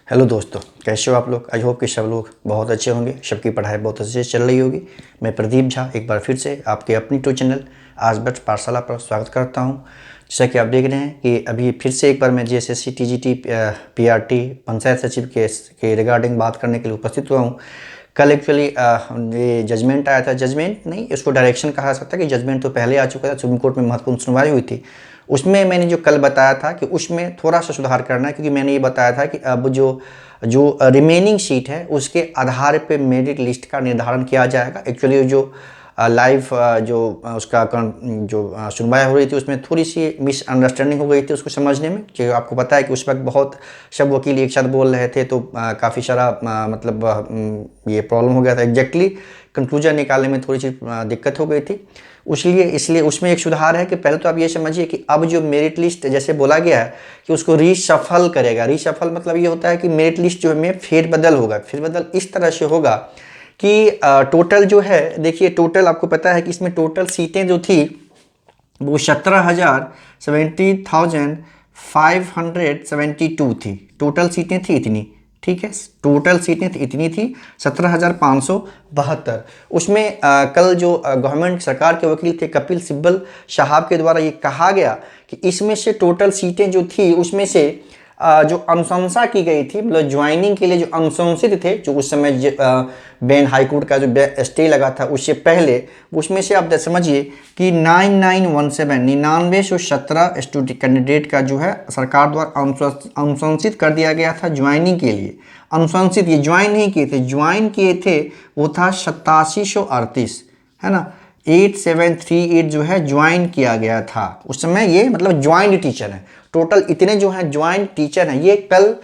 Hello दोस्तों, कैसे हो आप लोग। आई होप कि सब लोग बहुत अच्छे होंगे, सबकी पढ़ाई बहुत अच्छे से चल रही होगी। मैं प्रदीप झा एक बार फिर से आपके अपनी टू चैनल आज बट पाठशाला पर स्वागत करता हूं। जैसा कि आप देख रहे हैं कि अभी फिर से एक बार मैं जीएसएससी टीजीटी पीआरटी पंचायत सचिव के रिगार्डिंग बात करने के लिए उपस्थित हुआ हूँ। कल एक्चुअली ये जजमेंट आया था, जजमेंट नहीं इसको डायरेक्शन कहा जा सकता है कि जजमेंट तो पहले आ चुका था, सुप्रीम कोर्ट में महत्वपूर्ण सुनवाई हुई थी। उसमें मैंने जो कल बताया था कि उसमें थोड़ा सा सुधार करना है, क्योंकि मैंने ये बताया था कि अब जो जो रिमेनिंग सीट है उसके आधार पे मेरिट लिस्ट का निर्धारण किया जाएगा। एक्चुअली जो लाइव जो उसका जो सुनवाई हो रही थी उसमें थोड़ी सी मिसअंडरस्टैंडिंग हो गई थी उसको समझने में, कि आपको पता है कि उस वक्त बहुत सब वकील एक साथ बोल रहे थे, तो काफ़ी सारा मतलब ये प्रॉब्लम हो गया था। एग्जैक्टली कंक्लूजन निकालने में थोड़ी सी दिक्कत हो गई थी। इसलिए उसमें एक सुधार है कि पहले तो आप ये समझिए कि अब जो मेरिट लिस्ट जैसे बोला गया है कि उसको रीशफल करेगा। रीशफल मतलब ये होता है कि मेरिट लिस्ट जो में फेरबदल होगा। फेरबदल इस तरह से होगा कि टोटल जो है, देखिए टोटल आपको पता है कि इसमें टोटल सीटें जो थी वो 17,572 थी। टोटल सीटें थी इतनी, ठीक है, टोटल सीटें इतनी थी 17,572। उसमें कल जो गवर्नमेंट सरकार के वकील थे कपिल सिब्बल साहब के द्वारा ये कहा गया कि इसमें से टोटल सीटें जो थी उसमें से जो अनुशंसा की गई थी, मतलब ज्वाइनिंग के लिए जो अनुशंसित थे, जो उस समय बेन हाईकोर्ट का जो स्टे लगा था उससे पहले, उसमें से आप समझिए कि 9917 स्टूडेंट कैंडिडेट का जो है सरकार द्वारा अनुशंसित कर दिया गया था ज्वाइनिंग के लिए। अनुशंसित, ये ज्वाइन नहीं किए थे, ज्वाइन किए थे वो था 8738, है ना, 8738 जो है ज्वाइन किया गया था उस समय। ये मतलब ज्वाइंट टीचर है, टोटल इतने जो हैं ज्वाइंट टीचर हैं। ये कल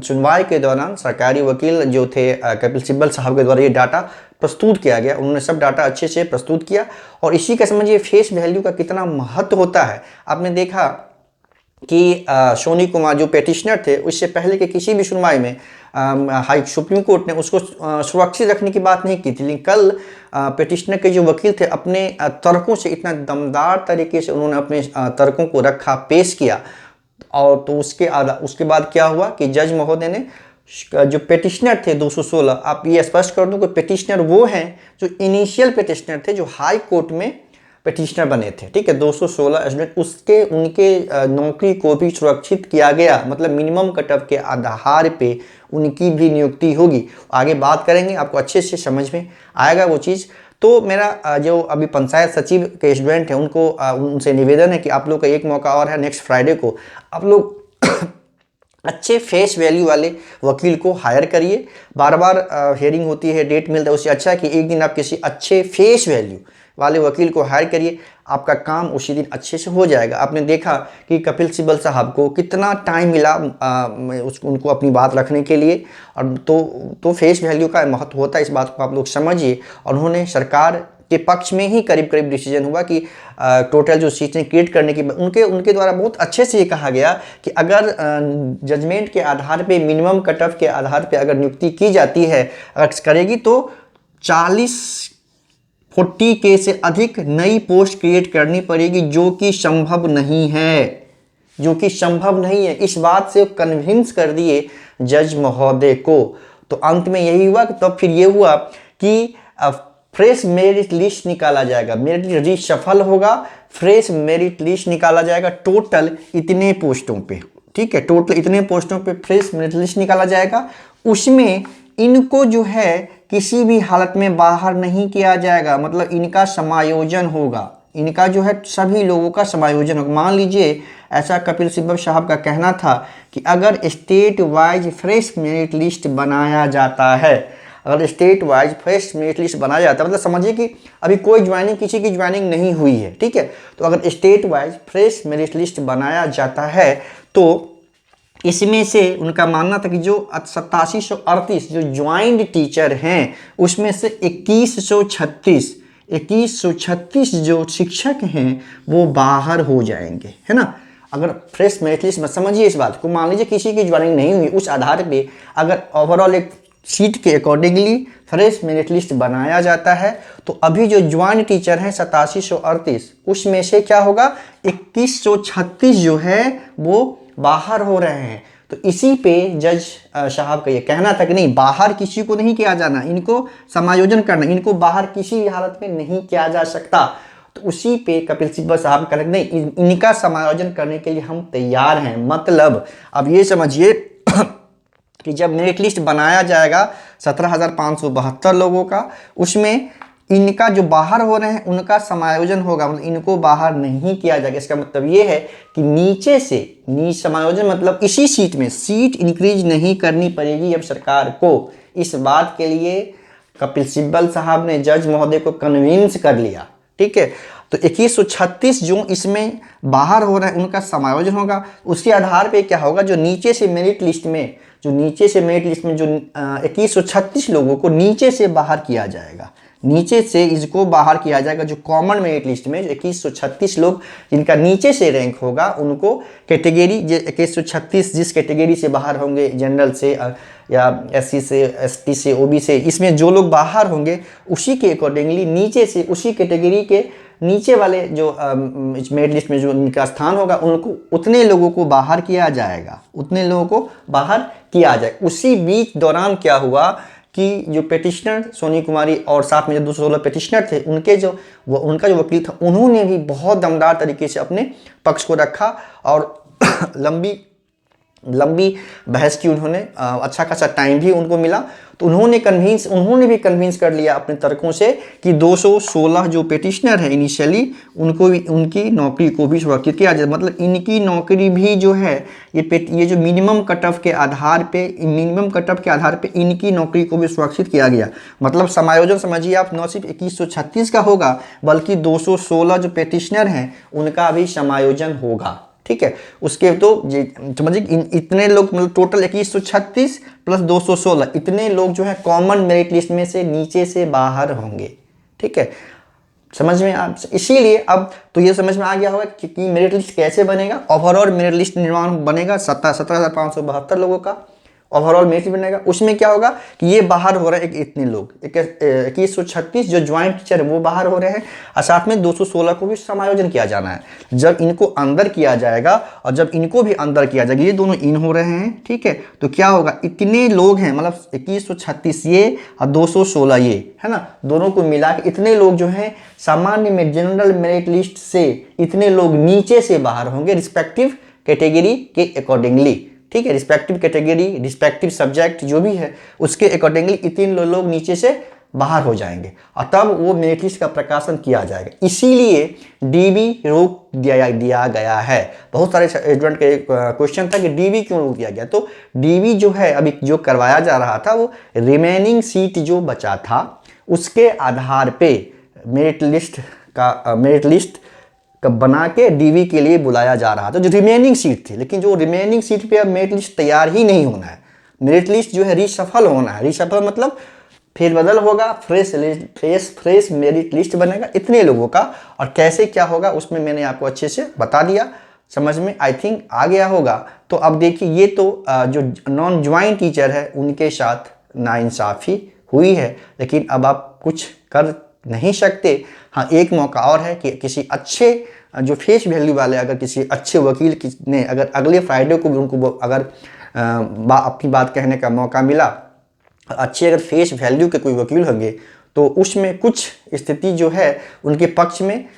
सुनवाई के दौरान सरकारी वकील जो थे कपिल सिब्बल साहब के द्वारा ये डाटा प्रस्तुत किया गया। उन्होंने सब डाटा अच्छे से प्रस्तुत किया और इसी का समझिए फेस वैल्यू का कितना महत्व होता है। आपने देखा कि सोनी कुमार जो पेटिशनर थे उससे पहले के किसी भी सुनवाई में सुप्रीम कोर्ट ने उसको सुरक्षित रखने की बात नहीं की थी, लेकिन कल पेटिशनर के जो वकील थे अपने तर्कों से इतना दमदार तरीके से उन्होंने अपने तर्कों को रखा, पेश किया। और तो उसके बाद क्या हुआ कि जज महोदय ने जो पेटिशनर थे 216, आप ये स्पष्ट कर दूं कि पेटिशनर वो हैं जो इनिशियल पेटिशनर थे जो हाई कोर्ट में पेटिशनर बने थे, ठीक है, 216 स्टूडेंट, उसके उनके नौकरी को भी सुरक्षित किया गया। मतलब मिनिमम कटऑफ के आधार पे उनकी भी नियुक्ति होगी। आगे बात करेंगे, आपको अच्छे से समझ में आएगा वो चीज़। तो मेरा जो अभी पंचायत सचिव के स्टूडेंट हैं उनको उनसे निवेदन है कि आप लोग का एक मौका और है, नेक्स्ट फ्राइडे को आप लोग अच्छे फेस वैल्यू वाले वकील को हायर करिए। बार बार हियरिंग होती है, डेट मिलता है, उससे अच्छा है कि एक दिन आप किसी अच्छे फेस वैल्यू वाले वकील को हायर करिए, आपका काम उसी दिन अच्छे से हो जाएगा। आपने देखा कि कपिल सिब्बल साहब को कितना टाइम मिला उनको अपनी बात रखने के लिए, और तो फेस वैल्यू का महत्व होता है, इस बात को आप लोग समझिए। और उन्होंने सरकार के पक्ष में ही करीब करीब डिसीजन हुआ कि टोटल जो सीटें क्रिएट करने की उनके द्वारा बहुत अच्छे से ये कहा गया कि अगर जजमेंट के आधार पे, मिनिमम कट ऑफ के आधार पे अगर नियुक्ति की जाती है, अगर करेगी तो 40 के से अधिक नई पोस्ट क्रिएट करनी पड़ेगी, जो कि संभव नहीं है, जो कि संभव नहीं है। इस बात से कन्विंस कर दिए जज महोदय को। तो अंत में यही हुआ कि तब फिर ये हुआ कि फ्रेश मेरिट लिस्ट निकाला जाएगा, मेरिट लिस्ट सफल होगा, फ्रेश मेरिट लिस्ट निकाला जाएगा टोटल इतने पोस्टों पे, ठीक है, टोटल इतने पोस्टों पे फ्रेश मेरिट लिस्ट निकाला जाएगा। उसमें इनको जो है किसी भी हालत में बाहर नहीं किया जाएगा, मतलब इनका समायोजन होगा, इनका जो है सभी लोगों का समायोजन होगा। मान लीजिए ऐसा कपिल सिब्बल साहब का कहना था कि अगर state wise fresh merit list बनाया जाता है, अगर state wise fresh merit list बनाया जाता है, मतलब समझिए कि अभी कोई ज्वाइनिंग, किसी की ज्वाइनिंग नहीं हुई है, ठीक है, तो अगर state wise fresh merit list बनाया जाता है तो इसमें से उनका मानना था कि जो 8738 जो ज्वाइंट टीचर हैं उसमें से 2136 जो शिक्षक हैं वो बाहर हो जाएंगे, है ना। अगर फ्रेश मेरिट लिस्ट में समझिए इस बात को, मान लीजिए किसी की ज्वाइनिंग नहीं हुई, उस आधार पे अगर ओवरऑल एक सीट के अकॉर्डिंगली फ्रेश मेरिट लिस्ट बनाया जाता है तो अभी जो ज्वाइंट टीचर हैं 8738, उसमें से क्या होगा, 2136 जो है वो बाहर हो रहे हैं। तो इसी पे जज साहब का ये कहना था कि नहीं, बाहर किसी को नहीं किया जाना, इनको समायोजन करना, इनको बाहर किसी भी हालत में नहीं किया जा सकता। तो उसी पे कपिल सिब्बल साहब का कहना नहीं, इनका समायोजन करने के लिए हम तैयार हैं। मतलब अब ये समझिए कि जब मेरिट लिस्ट बनाया जाएगा 17,572 लोगों का, उसमें इनका जो बाहर हो रहे हैं उनका समायोजन होगा, मतलब इनको बाहर नहीं किया जाएगा। इसका मतलब ये है कि नीचे से समायोजन मतलब इसी सीट में सीट इंक्रीज नहीं करनी पड़ेगी अब सरकार को। इस बात के लिए कपिल सिब्बल साहब ने जज महोदय को कन्विंस कर लिया। ठीक है, तो 2136 जो इसमें बाहर हो रहे हैं उनका समायोजन होगा। उसके आधार पे क्या होगा, जो नीचे से मेरिट लिस्ट में जो 2136 लोगों को नीचे से बाहर किया जाएगा, नीचे से इसको बाहर किया जाएगा। जो कॉमन मेरिट लिस्ट में 2136 लोग जिनका नीचे से रैंक होगा उनको कैटेगरी 2136 जिस कैटेगरी से बाहर होंगे, जनरल से या SC से, ST से, OB से, इसमें जो लोग बाहर होंगे उसी के अकॉर्डिंगली नीचे से उसी कैटेगरी के नीचे वाले जो मेरिट लिस्ट में जो उनका स्थान होगा उनको उतने लोगों को बाहर किया जाएगा, उतने लोगों को बाहर किया जाए। उसी बीच दौरान क्या हुआ कि जो पेटिशनर सोनी कुमारी और साथ में जो 216 पेटिशनर थे उनका जो वकील था उन्होंने भी बहुत दमदार तरीके से अपने पक्ष को रखा और लंबी बहस की उन्होंने, अच्छा खासा टाइम भी उनको मिला। तो उन्होंने भी कन्विंस कर लिया अपने तर्कों से कि 216 जो पेटिशनर है इनिशियली उनको भी, उनकी नौकरी को भी सुरक्षित किया जाए। मतलब इनकी नौकरी भी जो है ये जो मिनिमम कट ऑफ के आधार पे इनकी नौकरी को भी सुरक्षित किया गया। मतलब समायोजन समझिए आप न सिर्फ 2136 का होगा बल्कि 216 जो पेटिशनर हैं उनका भी समायोजन होगा। ठीक है, उसके तो समझिए इतने लोग, मतलब टोटल 2136 प्लस 216 इतने लोग जो है कॉमन मेरिट लिस्ट में से नीचे से बाहर होंगे। ठीक है, समझ में आप, इसीलिए अब तो ये समझ में आ गया होगा कि मेरिट लिस्ट कैसे बनेगा। ओवरऑल मेरिट लिस्ट निर्माण बनेगा 17,572 लोगों का ओवरऑल मेरिट लिस्ट बनेगा। उसमें क्या होगा कि ये बाहर हो रहे हैं इतने लोग 2136 जो ज्वाइंट टीचर वो बाहर हो रहे हैं और साथ में 216 को भी समायोजन किया जाना है। जब इनको अंदर किया जाएगा और जब इनको भी अंदर किया जाएगा, ये दोनों इन हो रहे हैं। ठीक है, तो क्या होगा, इतने लोग हैं, मतलब 2136 ये और 216 ये है ना, दोनों को मिला के इतने लोग जो हैं सामान्य में जनरल मेरिट लिस्ट से इतने लोग नीचे से बाहर होंगे रिस्पेक्टिव कैटेगरी के अकॉर्डिंगली। ठीक है, रिस्पेक्टिव कैटेगरी, रिस्पेक्टिव सब्जेक्ट जो भी है उसके अकॉर्डिंगली इतने लोग नीचे से बाहर हो जाएंगे और तब वो मेरिट लिस्ट का प्रकाशन किया जाएगा। इसीलिए DB रोक दिया गया है। बहुत सारे स्टूडेंट के क्वेश्चन था कि DB क्यों रोक दिया गया, तो DB जो है अभी जो करवाया जा रहा था वो रिमेनिंग सीट जो बचा था उसके आधार पे मेरिट लिस्ट का बना के DB के लिए बुलाया जा रहा था, जो रिमेनिंग सीट थी। लेकिन जो रिमेनिंग सीट पे अब मेरिट लिस्ट तैयार ही नहीं होना है, मेरिट लिस्ट जो है रीशफल होना है। रीशफल मतलब फेरबदल होगा, फ्रेश मेरिट लिस्ट बनेगा इतने लोगों का। और कैसे क्या होगा उसमें मैंने आपको अच्छे से बता दिया, समझ में आई थिंक आ गया होगा। तो अब देखिए, ये तो जो नॉन ज्वाइंट टीचर है उनके साथ नाइंसाफ़ी हुई है, लेकिन अब आप कुछ कर नहीं सकते। हाँ, एक मौका और है कि किसी अच्छे जो फेस वैल्यू वाले, अगर किसी अच्छे वकील ने अगर अगले फ्राइडे को भी उनको अगर अपनी बात कहने का मौका मिला, अच्छे अगर फेस वैल्यू के कोई वकील होंगे तो उसमें कुछ स्थिति जो है उनके पक्ष में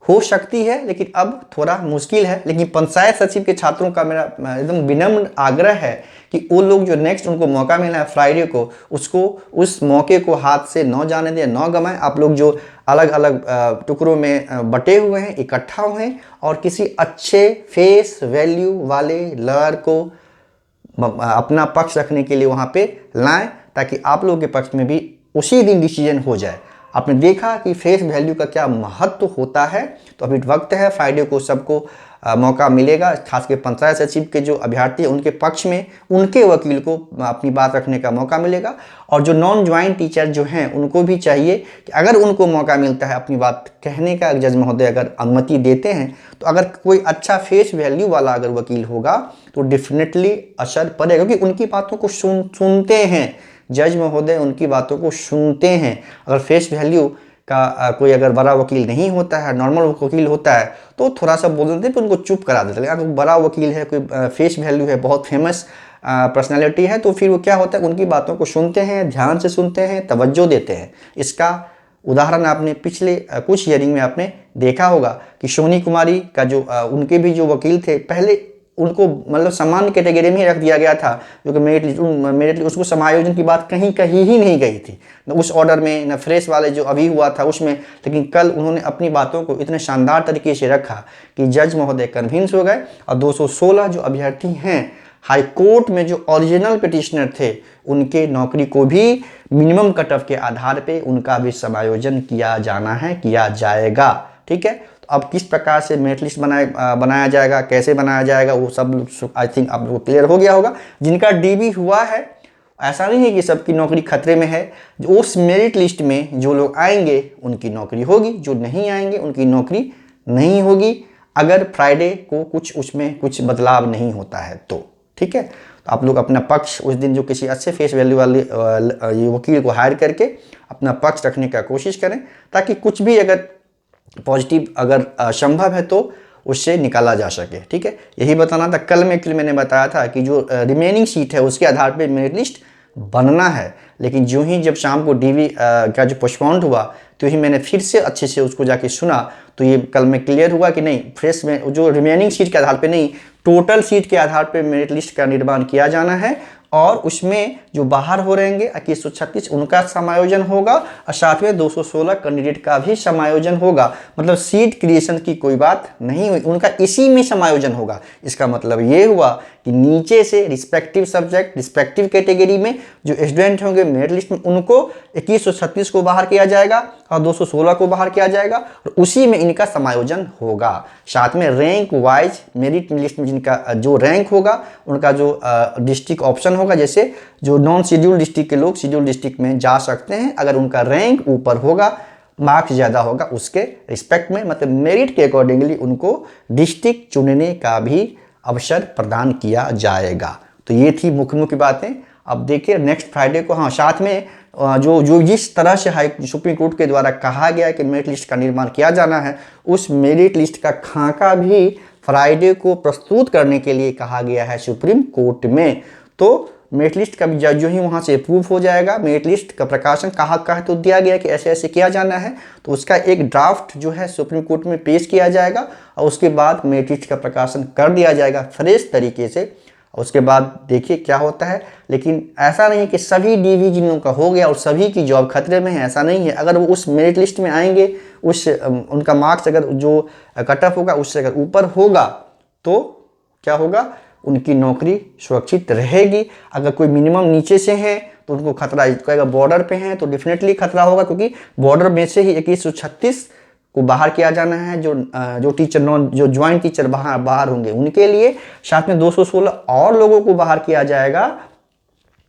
हो सकती है, लेकिन अब थोड़ा मुश्किल है। लेकिन पंचायत सचिव के छात्रों का मेरा एकदम विनम्र आग्रह है कि वो लोग जो नेक्स्ट उनको मौका मिला है फ्राइडे को, उसको उस मौके को हाथ से न जाने दें, न गंवाएं। आप लोग जो अलग अलग टुकड़ों में बटे हुए हैं, इकट्ठा हुए हैं और किसी अच्छे फेस वैल्यू वाले लॉयर को अपना पक्ष रखने के लिए वहाँ पे लाएं, ताकि आप लोगों के पक्ष में भी उसी दिन डिसीजन हो जाए। आपने देखा कि फेस वैल्यू का क्या महत्व होता है। तो अभी वक्त है, फ्राइडे को सबको मौका मिलेगा, खासकर पंचायत सचिव के जो अभ्यर्थी हैं उनके पक्ष में उनके वकील को अपनी बात रखने का मौका मिलेगा। और जो नॉन ज्वाइंट टीचर जो हैं उनको भी चाहिए कि अगर उनको मौका मिलता है अपनी बात कहने का, जज महोदय अगर अनुमति देते हैं, तो अगर कोई अच्छा फेस वैल्यू वाला अगर वकील होगा तो डेफिनेटली असर पड़ेगा, क्योंकि उनकी बातों को सुनते हैं जज महोदय, उनकी बातों को सुनते हैं। अगर फेस वैल्यू का कोई अगर बड़ा वकील नहीं होता है, नॉर्मल वकील होता है, तो थोड़ा सा बोल देते हैं फिर उनको चुप करा देते हैं। अगर बड़ा वकील है, कोई फेस वैल्यू है, बहुत फेमस पर्सनालिटी है, तो फिर वो क्या होता है, उनकी बातों को सुनते हैं, ध्यान से सुनते हैं, तवज्जो देते हैं। इसका उदाहरण आपने पिछले कुछ हियरिंग में आपने देखा होगा कि सोनी कुमारी का जो उनके भी जो वकील थे, पहले उनको मतलब सामान्य कैटेगरी में ही रख दिया गया था, जो कि मेरिट लिस्ट उसको समायोजन की बात कहीं कहीं ही नहीं गई थी, न उस ऑर्डर में, न फ्रेश वाले जो अभी हुआ था उसमें। लेकिन कल उन्होंने अपनी बातों को इतने शानदार तरीके से रखा कि जज महोदय कन्विंस हो गए, और 216 जो अभ्यर्थी हैं हाई कोर्ट में जो ओरिजिनल पिटिशनर थे, उनके नौकरी को भी मिनिमम कट ऑफ के आधार पे उनका भी समायोजन किया जाना है, किया जाएगा। ठीक है, तो अब किस प्रकार से मेरिट लिस्ट बनाया जाएगा, कैसे बनाया जाएगा, वो सब आई थिंक आप लोगों को क्लियर हो गया होगा। जिनका डीबी हुआ है, ऐसा नहीं है कि सबकी नौकरी खतरे में है। जो उस मेरिट लिस्ट में जो लोग आएंगे उनकी नौकरी होगी, जो नहीं आएंगे उनकी नौकरी नहीं होगी, अगर फ्राइडे को कुछ उसमें कुछ बदलाव नहीं होता है तो। ठीक है, तो आप लोग अपना पक्ष उस दिन जो किसी अच्छे फेस वैल्यू वाले वकील को हायर करके अपना पक्ष रखने का कोशिश करें, ताकि कुछ भी अगर पॉजिटिव अगर संभव है तो उससे निकाला जा सके। ठीक है, यही बताना था। कल में एक्चुअली मैंने बताया था कि जो रिमेनिंग सीट है उसके आधार पे मेरिट लिस्ट बनना है, लेकिन जो ही जब शाम को डीवी का जो पोस्टपोन्ड हुआ, तो ही मैंने फिर से अच्छे से उसको जाके सुना, तो ये कल में क्लियर हुआ कि नहीं, फ्रेश में जो रिमेनिंग सीट के आधार पे नहीं, टोटल सीट के आधार पे मेरिट लिस्ट का निर्माण किया जाना है, और उसमें जो बाहर हो रहेंगे 2136 उनका समायोजन होगा, और साथ में 216 कैंडिडेट का भी समायोजन होगा। मतलब सीट क्रिएशन की कोई बात नहीं हुई, उनका इसी में समायोजन होगा। इसका मतलब ये हुआ कि नीचे से रिस्पेक्टिव सब्जेक्ट, रिस्पेक्टिव कैटेगरी में जो स्टूडेंट होंगे मेरिट लिस्ट में, उनको 2136 को बाहर किया जाएगा और 216 को बाहर किया जाएगा, और उसी में इनका समायोजन होगा। साथ में रैंक वाइज मेरिट लिस्ट में जिनका जो रैंक होगा, उनका जो डिस्ट्रिक्ट ऑप्शन होगा, जैसे जो नॉन शेड्यूल डिस्ट्रिक्ट के लोग शेड्यूल डिस्ट्रिक्ट में जा सकते हैं, अगर उनका रैंक ऊपर होगा, मार्क्स ज़्यादा होगा, उसके रिस्पेक्ट में, मतलब मेरिट के अकॉर्डिंगली उनको डिस्ट्रिक्ट चुनने का भी अवसर प्रदान किया जाएगा। तो ये थी मुख्य मुख्य बातें। अब देखिए नेक्स्ट फ्राइडे को, हाँ, साथ में जो जिस तरह से सुप्रीम कोर्ट के द्वारा कहा गया है कि मेरिट लिस्ट का निर्माण किया जाना है, उस मेरिट लिस्ट का खाका भी फ्राइडे को प्रस्तुत करने के लिए कहा गया है सुप्रीम कोर्ट में। तो मेरिट लिस्ट का भी जो ही वहाँ से अप्रूव हो जाएगा, मेरिट लिस्ट का प्रकाशन कहाँ तो दिया गया कि ऐसे ऐसे किया जाना है, तो उसका एक ड्राफ्ट जो है सुप्रीम कोर्ट में पेश किया जाएगा, और उसके बाद मेरिट लिस्ट का प्रकाशन कर दिया जाएगा फ्रेश तरीके से, और उसके बाद देखिए क्या होता है। लेकिन ऐसा नहीं कि सभी डीवी जिन लोगों का हो गया और सभी की जॉब खतरे में है, ऐसा नहीं है। अगर वो उस मेरिट लिस्ट में आएंगे, उस उनका मार्क्स अगर जो कट ऑफ होगा उससे अगर ऊपर होगा, तो क्या होगा, उनकी नौकरी सुरक्षित रहेगी। अगर कोई मिनिमम नीचे से है तो उनको खतरा, कहेगा बॉर्डर पे हैं तो डेफिनेटली खतरा होगा, क्योंकि बॉर्डर में से ही 2136 को बाहर किया जाना है। जो टीचर जो ज्वाइंट टीचर बाहर होंगे उनके लिए, साथ में 216 और लोगों को बाहर किया जाएगा।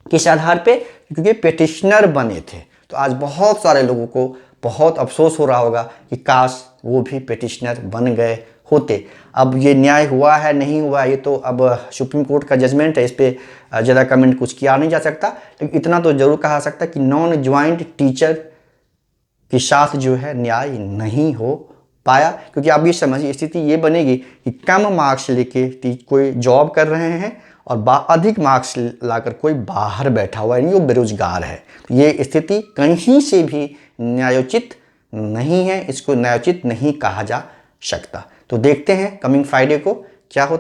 किस आधार पे? क्योंकि पेटिशनर बने थे। तो आज बहुत सारे लोगों को बहुत अफसोस हो रहा होगा कि काश वो भी पेटिशनर बन गए होते। अब ये न्याय हुआ है नहीं हुआ, ये तो अब सुप्रीम कोर्ट का जजमेंट है, इस पर ज़्यादा कमेंट कुछ किया नहीं जा सकता। लेकिन इतना तो जरूर कहा सकता कि नॉन ज्वाइंट टीचर के साथ जो है न्याय नहीं हो पाया। क्योंकि आप ये समझिए, स्थिति ये बनेगी कि कम मार्क्स लेके कोई जॉब कर रहे हैं और अधिक मार्क्स लाकर कोई बाहर बैठा हुआ है, यानी वो बेरोजगार है। तो ये स्थिति कहीं से भी न्यायोचित नहीं है, इसको न्यायोचित नहीं कहा जा सकता। तो देखते हैं कमिंग फ्राइडे को क्या होता है।